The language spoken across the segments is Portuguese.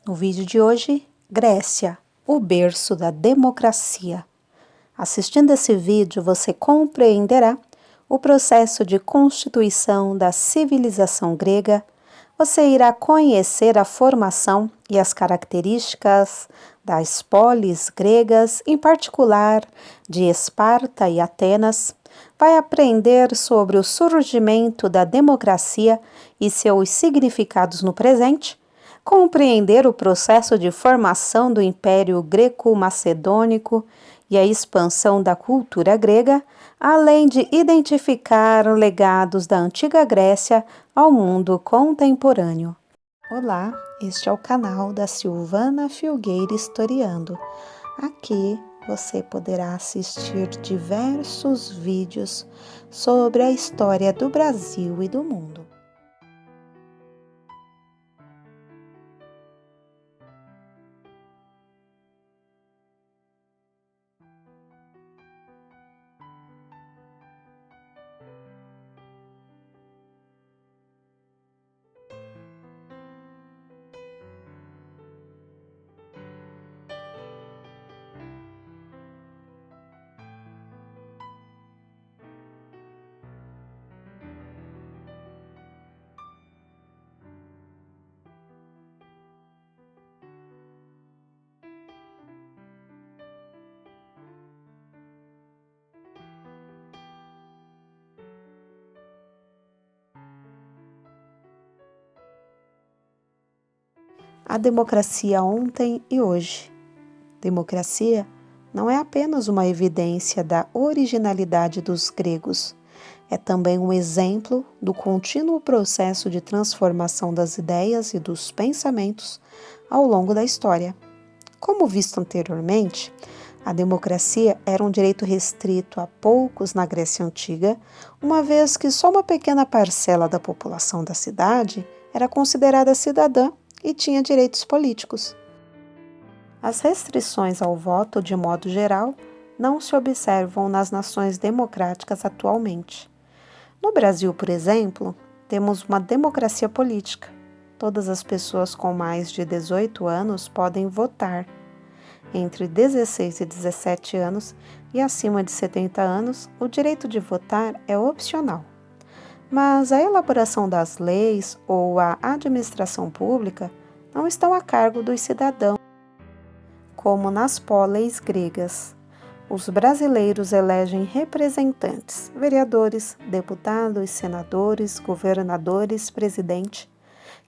No vídeo de hoje, Grécia, o berço da democracia. Assistindo esse vídeo, você compreenderá o processo de constituição da civilização grega. Você irá conhecer a formação e as características das polis gregas, em particular de Esparta e Atenas. Vai aprender sobre o surgimento da democracia e seus significados no presente, compreender o processo de formação do Império Greco-Macedônico e a expansão da cultura grega, além de identificar legados da antiga Grécia ao mundo contemporâneo. Olá, este é o canal da Silvana Filgueira Historiando. Aqui você poderá assistir diversos vídeos sobre a história do Brasil e do mundo. A democracia ontem e hoje. Democracia não é apenas uma evidência da originalidade dos gregos, é também um exemplo do contínuo processo de transformação das ideias e dos pensamentos ao longo da história. Como visto anteriormente, a democracia era um direito restrito a poucos na Grécia Antiga, uma vez que só uma pequena parcela da população da cidade era considerada cidadã e tinha direitos políticos. As restrições ao voto, de modo geral, não se observam nas nações democráticas atualmente. No Brasil, por exemplo, temos uma democracia política. Todas as pessoas com mais de 18 anos podem votar. Entre 16 e 17 anos e acima de 70 anos, o direito de votar é opcional. Mas a elaboração das leis ou a administração pública não estão a cargo dos cidadãos, como nas polis gregas. Os brasileiros elegem representantes, vereadores, deputados, senadores, governadores, presidente,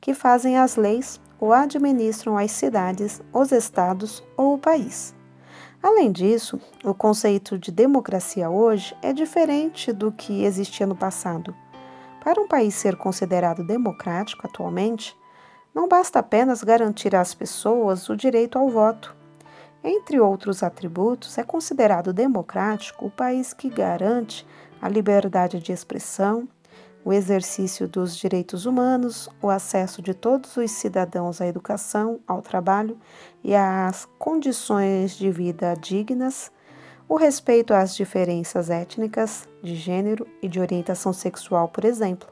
que fazem as leis ou administram as cidades, os estados ou o país. Além disso, o conceito de democracia hoje é diferente do que existia no passado. Para um país ser considerado democrático atualmente, não basta apenas garantir às pessoas o direito ao voto. Entre outros atributos, é considerado democrático o país que garante a liberdade de expressão, o exercício dos direitos humanos, o acesso de todos os cidadãos à educação, ao trabalho e às condições de vida dignas, o respeito às diferenças étnicas, de gênero e de orientação sexual, por exemplo.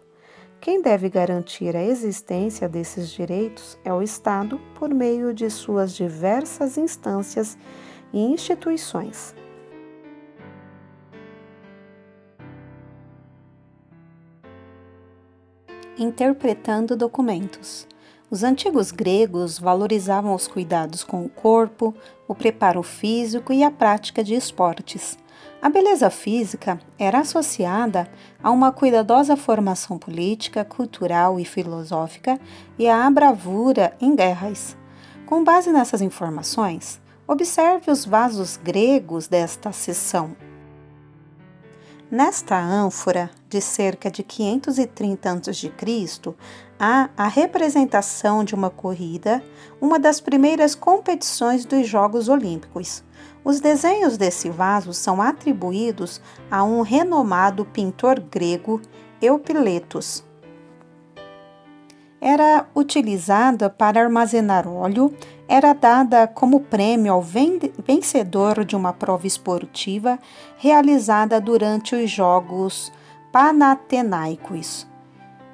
Quem deve garantir a existência desses direitos é o Estado por meio de suas diversas instâncias e instituições. Interpretando documentos. Os antigos gregos valorizavam os cuidados com o corpo, o preparo físico e a prática de esportes. A beleza física era associada a uma cuidadosa formação política, cultural e filosófica e à bravura em guerras. Com base nessas informações, observe os vasos gregos desta seção. Nesta ânfora, de cerca de 530 a.C., há a representação de uma corrida, uma das primeiras competições dos Jogos Olímpicos. Os desenhos desse vaso são atribuídos a um renomado pintor grego, Eupiletos. Era utilizada para armazenar óleo, era dada como prêmio ao vencedor de uma prova esportiva realizada durante os Jogos Panatenaicos.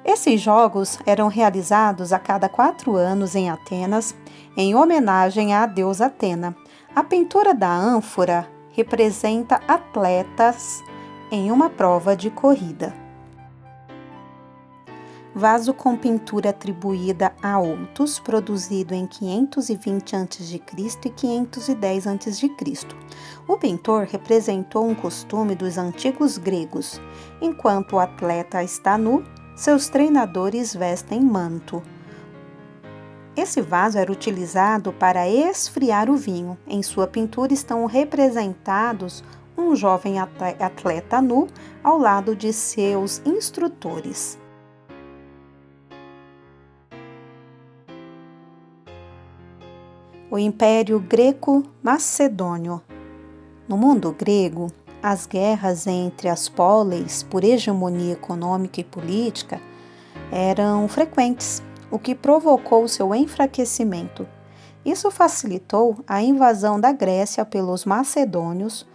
Esses jogos eram realizados a cada 4 anos em Atenas, em homenagem à deusa Atena. A pintura da ânfora representa atletas em uma prova de corrida. Vaso com pintura atribuída a Otus, produzido em 520 a.C. e 510 a.C. O pintor representou um costume dos antigos gregos. Enquanto o atleta está nu, seus treinadores vestem manto. Esse vaso era utilizado para esfriar o vinho. Em sua pintura estão representados um jovem atleta nu ao lado de seus instrutores. O Império Greco-Macedônio. No mundo grego, as guerras entre as póleis por hegemonia econômica e política eram frequentes, o que provocou seu enfraquecimento. Isso facilitou a invasão da Grécia pelos macedônios,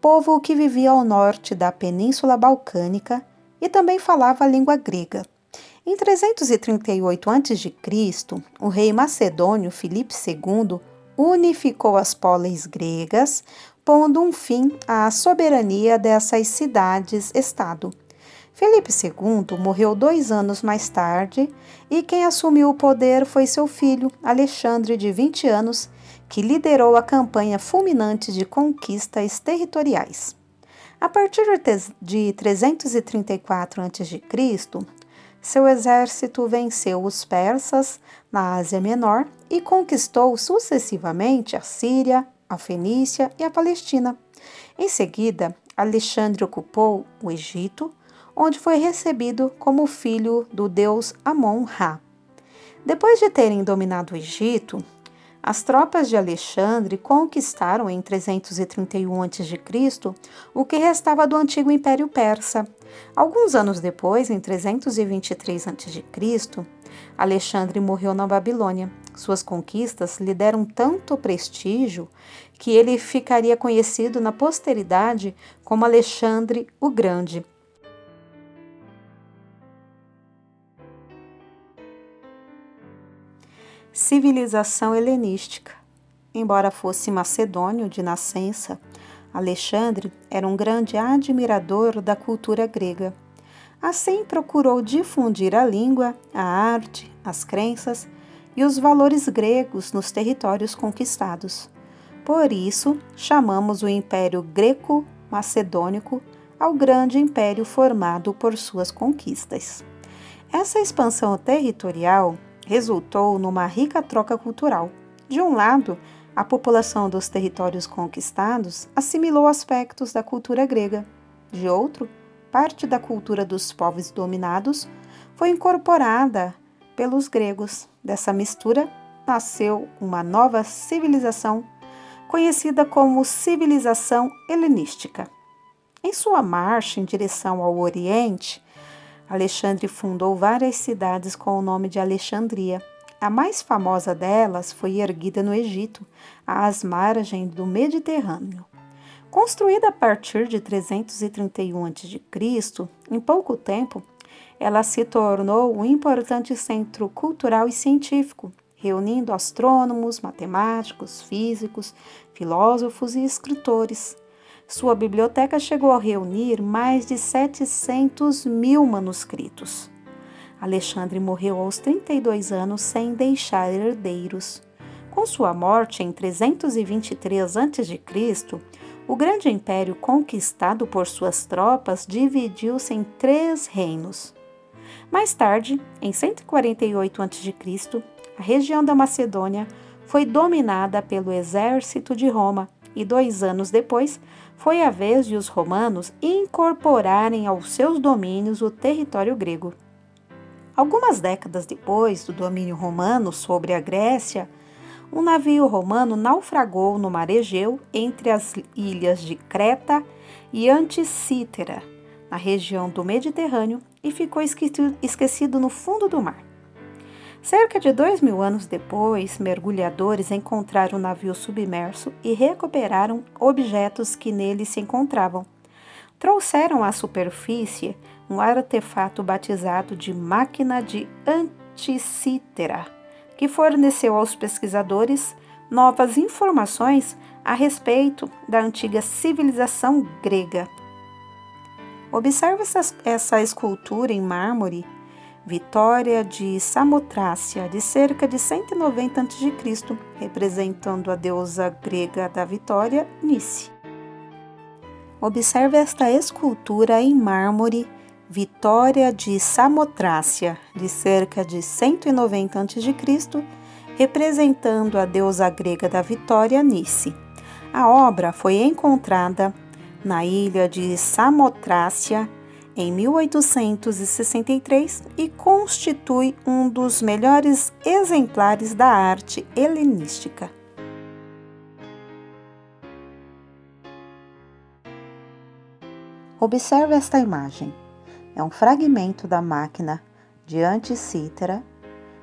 povo que vivia ao norte da Península Balcânica e também falava a língua grega. Em 338 a.C., o rei macedônio Filipe II unificou as póleis gregas, pondo um fim à soberania dessas cidades-estado. Filipe II morreu 2 anos mais tarde e quem assumiu o poder foi seu filho, Alexandre, de 20 anos, que liderou a campanha fulminante de conquistas territoriais. A partir de 334 a.C., seu exército venceu os persas na Ásia Menor e conquistou sucessivamente a Síria, a Fenícia e a Palestina. Em seguida, Alexandre ocupou o Egito, onde foi recebido como filho do deus Amon-Ra. Depois de terem dominado o Egito, as tropas de Alexandre conquistaram em 331 a.C. o que restava do antigo Império Persa. Alguns anos depois, em 323 a.C., Alexandre morreu na Babilônia. Suas conquistas lhe deram tanto prestígio que ele ficaria conhecido na posteridade como Alexandre o Grande. Civilização helenística. Embora fosse macedônio de nascença, Alexandre era um grande admirador da cultura grega. Assim, procurou difundir a língua, a arte, as crenças e os valores gregos nos territórios conquistados. Por isso, chamamos o Império Greco-Macedônico ao grande império formado por suas conquistas. Essa expansão territorial resultou numa rica troca cultural. De um lado, a população dos territórios conquistados assimilou aspectos da cultura grega. De outro, parte da cultura dos povos dominados foi incorporada pelos gregos. Dessa mistura, nasceu uma nova civilização, conhecida como civilização helenística. Em sua marcha em direção ao Oriente, Alexandre fundou várias cidades com o nome de Alexandria. A mais famosa delas foi erguida no Egito, às margens do Mediterrâneo. Construída a partir de 331 a.C., em pouco tempo, ela se tornou um importante centro cultural e científico, reunindo astrônomos, matemáticos, físicos, filósofos e escritores. Sua biblioteca chegou a reunir mais de 700 mil manuscritos. Alexandre morreu aos 32 anos sem deixar herdeiros. Com sua morte em 323 a.C., o grande império conquistado por suas tropas dividiu-se em 3 reinos. Mais tarde, em 148 a.C., a região da Macedônia foi dominada pelo exército de Roma e 2 anos depois foi a vez de os romanos incorporarem aos seus domínios o território grego. Algumas décadas depois do domínio romano sobre a Grécia, um navio romano naufragou no mar Egeu entre as ilhas de Creta e Anticítera, na região do Mediterrâneo, e ficou esquecido no fundo do mar. Cerca de 2.000 anos depois, mergulhadores encontraram o navio submerso e recuperaram objetos que nele se encontravam. trouxeram à superfície um artefato batizado de máquina de Anticítera, que forneceu aos pesquisadores novas informações a respeito da antiga civilização grega. Observe essa escultura em mármore, Vitória de Samotrácia, de cerca de 190 a.C., representando a deusa grega da vitória, Nice. Observe esta escultura em mármore, Vitória de Samotrácia, de cerca de 190 a.C., representando a deusa grega da vitória, Nice. A obra foi encontrada na ilha de Samotrácia em 1863 e constitui um dos melhores exemplares da arte helenística. Observe esta imagem. É um fragmento da máquina de Anticítera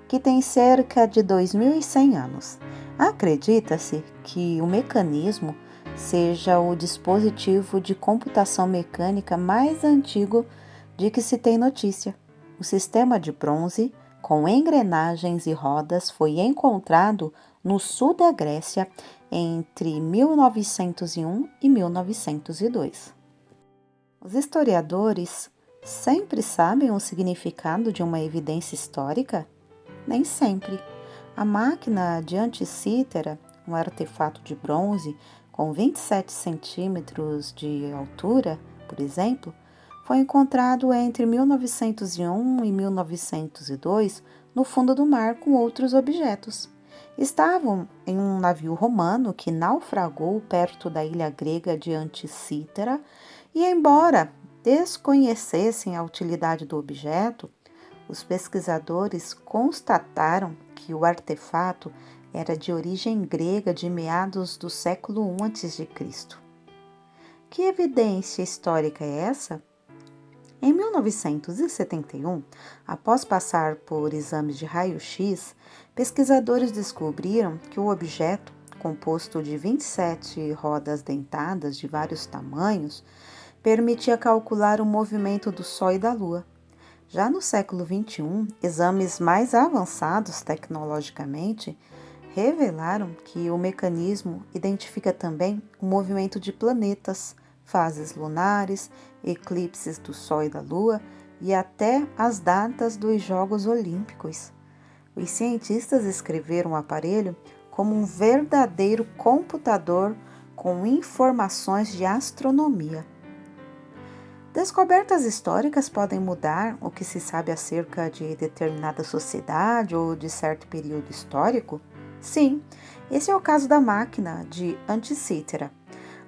que tem cerca de 2.100 anos. Acredita-se que o mecanismo seja o dispositivo de computação mecânica mais antigo de que se tem notícia. O sistema de bronze, com engrenagens e rodas, foi encontrado no sul da Grécia entre 1901 e 1902. Os historiadores sempre sabem o significado de uma evidência histórica? Nem sempre. A máquina de Anticítera, um artefato de bronze com 27 centímetros de altura, por exemplo, foi encontrado entre 1901 e 1902 no fundo do mar com outros objetos. Estavam em um navio romano que naufragou perto da ilha grega de Anticítera e, embora desconhecessem a utilidade do objeto, os pesquisadores constataram que o artefato era de origem grega de meados do século I a.C. Que evidência histórica é essa? Em 1971, após passar por exames de raio-x, pesquisadores descobriram que o objeto, composto de 27 rodas dentadas de vários tamanhos, permitia calcular o movimento do Sol e da Lua. Já no século XXI, exames mais avançados tecnologicamente revelaram que o mecanismo identifica também o movimento de planetas, fases lunares, eclipses do Sol e da Lua e até as datas dos Jogos Olímpicos. Os cientistas escreveram o aparelho como um verdadeiro computador com informações de astronomia. Descobertas históricas podem mudar o que se sabe acerca de determinada sociedade ou de certo período histórico? Sim, esse é o caso da máquina de Anticítera.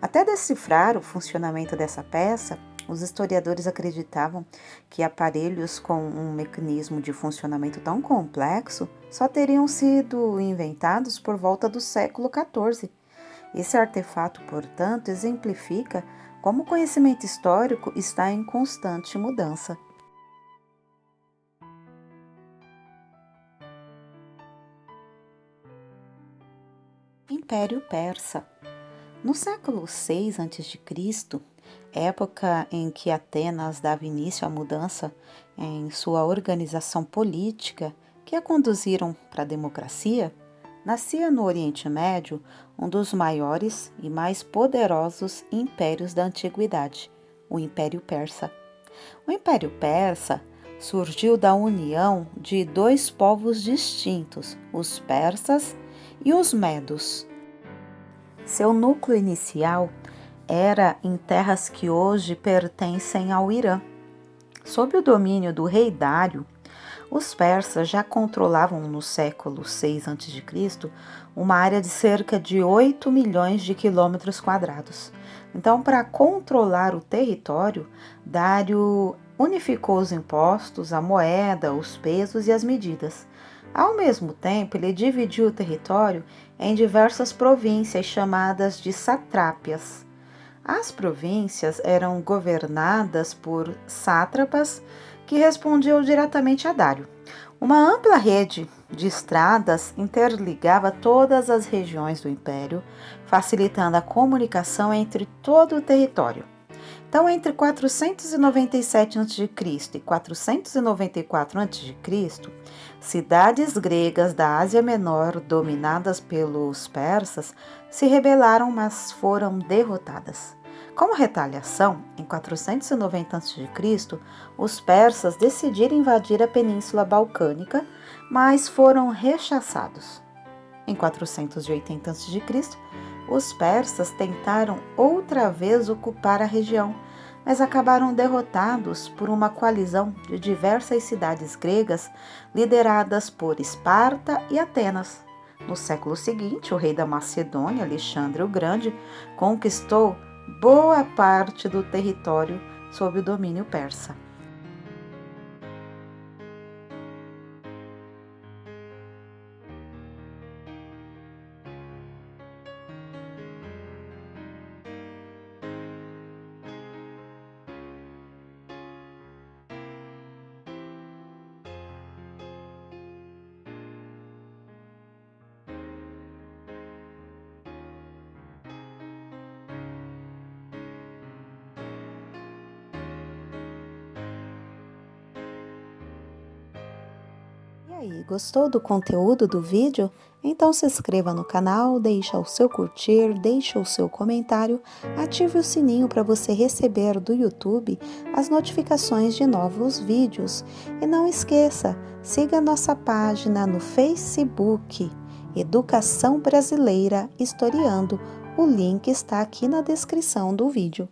Até decifrar o funcionamento dessa peça, os historiadores acreditavam que aparelhos com um mecanismo de funcionamento tão complexo só teriam sido inventados por volta do século XIV. Esse artefato, portanto, exemplifica como o conhecimento histórico está em constante mudança. Império Persa. No século VI a.C., época em que Atenas dava início à mudança em sua organização política que a conduziram para a democracia, nascia no Oriente Médio um dos maiores e mais poderosos impérios da antiguidade, o Império Persa. O Império Persa surgiu da união de dois povos distintos, os persas e os medos. Seu núcleo inicial era em terras que hoje pertencem ao Irã. Sob o domínio do rei Dário, os persas já controlavam no século VI a.C. uma área de cerca de 8 milhões de quilômetros quadrados. Então, para controlar o território, Dário unificou os impostos, a moeda, os pesos e as medidas. Ao mesmo tempo, ele dividiu o território em diversas províncias chamadas de satrápias. As províncias eram governadas por sátrapas que respondiam diretamente a Dário. Uma ampla rede de estradas interligava todas as regiões do império, facilitando a comunicação entre todo o território. Então, entre 497 a.C. e 494 a.C., cidades gregas da Ásia Menor, dominadas pelos persas, se rebelaram, mas foram derrotadas. Como retaliação, em 490 a.C., os persas decidiram invadir a Península Balcânica, mas foram rechaçados. Em 480 a.C., os persas tentaram outra vez ocupar a região, mas acabaram derrotados por uma coalizão de diversas cidades gregas lideradas por Esparta e Atenas. No século seguinte, o rei da Macedônia, Alexandre o Grande, conquistou boa parte do território sob o domínio persa. E aí, gostou do conteúdo do vídeo? Então se inscreva no canal, deixa o seu curtir, deixa o seu comentário, ative o sininho para você receber do YouTube as notificações de novos vídeos. E não esqueça, siga nossa página no Facebook, Educação Brasileira Historiando. O link está aqui na descrição do vídeo.